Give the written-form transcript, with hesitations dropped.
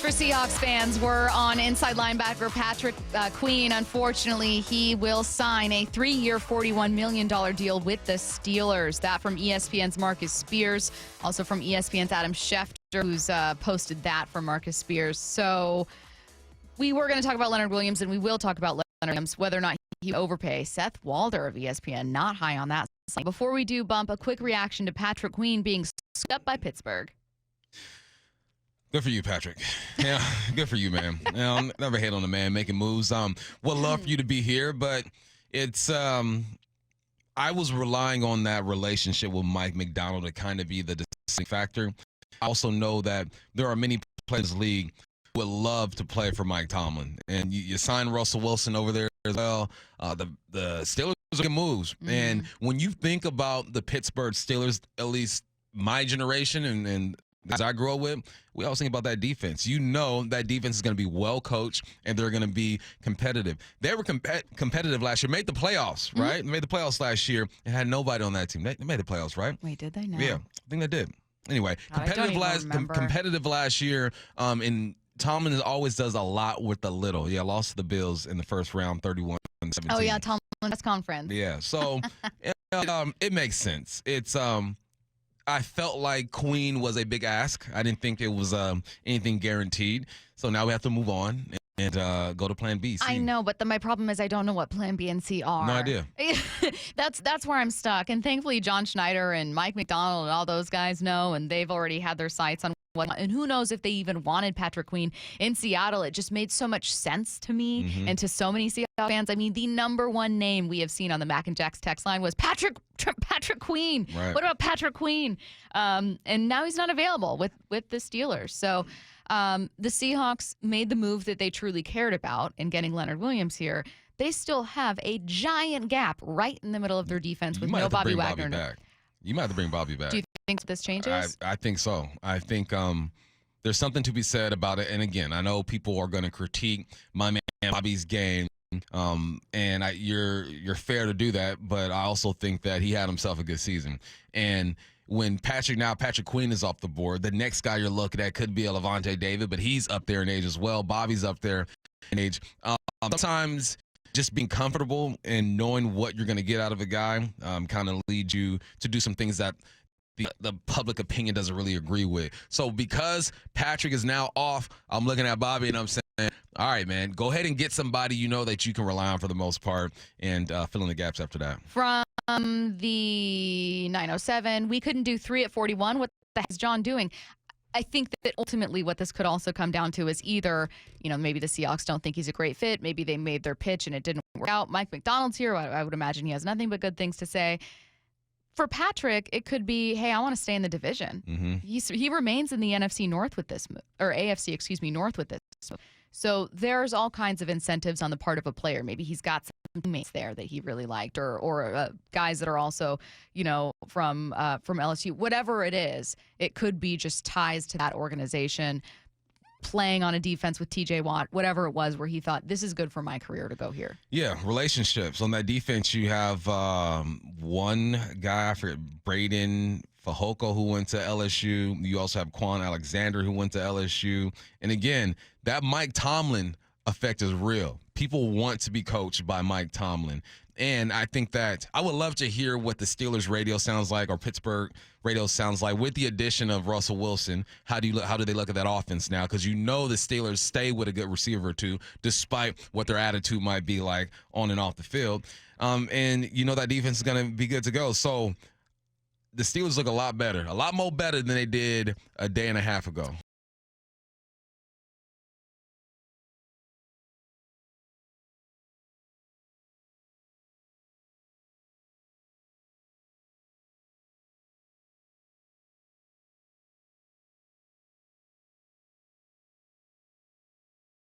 for Seahawks fans were on inside linebacker Patrick Queen. Unfortunately, he will sign a 3-year, $41 million deal with the Steelers. That from ESPN's Marcus Spears, also from ESPN's Adam Schefter, who's posted that for Marcus Spears. So we were going to talk about Leonard Williams, and we will talk about Leonard Williams, whether or not he would overpay. Seth Walder of ESPN, not high on that. Before we do bump, a quick reaction to Patrick Queen being scooped up by Pittsburgh. Good for you, Patrick. Yeah, good for you, man. Never hate on the man making moves. Would love for you to be here, but it's I was relying on that relationship with Mike McDonald to kind of be the deciding factor. I also know that there are many players in the league who would love to play for Mike Tomlin, and you signed Russell Wilson over there as well. The Steelers are making moves, and when you think about the Pittsburgh Steelers, at least my generation and as I grew up with, we always think about that defense. You know that defense is going to be well coached and they're going to be competitive. They were competitive last year, made the playoffs, right? They made the playoffs last year and had nobody on that team. They made the playoffs, right? Wait, did they? No. Yeah, I think they did. Anyway, competitive last year, and Tomlin always does a lot with the little. Yeah, lost to the Bills in the first round, 31-17. Oh, yeah, Tomlin press conference. Yeah, so it makes sense. It's I felt like Queen was a big ask. I didn't think it was anything guaranteed. So now we have to move on and go to Plan B. C. I know, but my problem is I don't know what Plan B and C are. No idea. That's where I'm stuck. And thankfully, John Schneider and Mike McDonald and all those guys know, and they've already had their sights on what. And who knows if they even wanted Patrick Queen in Seattle. It just made so much sense to me and to so many Seattle fans. I mean, the number one name we have seen on the Mac and Jack's text line was Patrick Queen. Right. What about Patrick Queen? And now he's not available with the Steelers. So the Seahawks made the move that they truly cared about in getting Leonard Williams here. They still have a giant gap right in the middle of their defense with no Bobby Wagner. You might have to bring Bobby back. Do you think this changes? I think so. I think there's something to be said about it. And again, I know people are going to critique my man Bobby's game. And you're fair to do that, but I also think that he had himself a good season. And when Patrick Queen is off the board, the next guy you're looking at could be a Levante David, but he's up there in age as well. Bobby's up there in age. Sometimes just being comfortable and knowing what you're going to get out of a guy kind of leads you to do some things that the public opinion doesn't really agree with. So because Patrick is now off, I'm looking at Bobby and I'm saying, all right, man, go ahead and get somebody you know that you can rely on for the most part and fill in the gaps after that. From the 907, we couldn't do 3 at 41. What the heck is John doing? I think that ultimately what this could also come down to is either, maybe the Seahawks don't think he's a great fit. Maybe they made their pitch and it didn't work out. Mike McDonald's here. I would imagine he has nothing but good things to say. For Patrick, it could be, hey, I want to stay in the division. He remains in the NFC North with this move, or AFC, North with this move. So there's all kinds of incentives on the part of a player. Maybe he's got some teammates there that he really liked, or guys that are also, from LSU. Whatever it is, it could be just ties to that organization, playing on a defense with TJ Watt, whatever it was, where he thought, this is good for my career to go here. Yeah, relationships. On that defense, you have one guy, I forget, Braden Fajoko, who went to LSU. You also have Quan Alexander, who went to LSU. And again, that Mike Tomlin effect is real. People want to be coached by Mike Tomlin. And I think that I would love to hear what the Steelers radio sounds like, or Pittsburgh radio sounds like, with the addition of Russell Wilson. How do they look at that offense now? Because the Steelers stay with a good receiver or two, despite what their attitude might be like on and off the field. And that defense is going to be good to go. So the Steelers look a lot more better than they did a day and a half ago.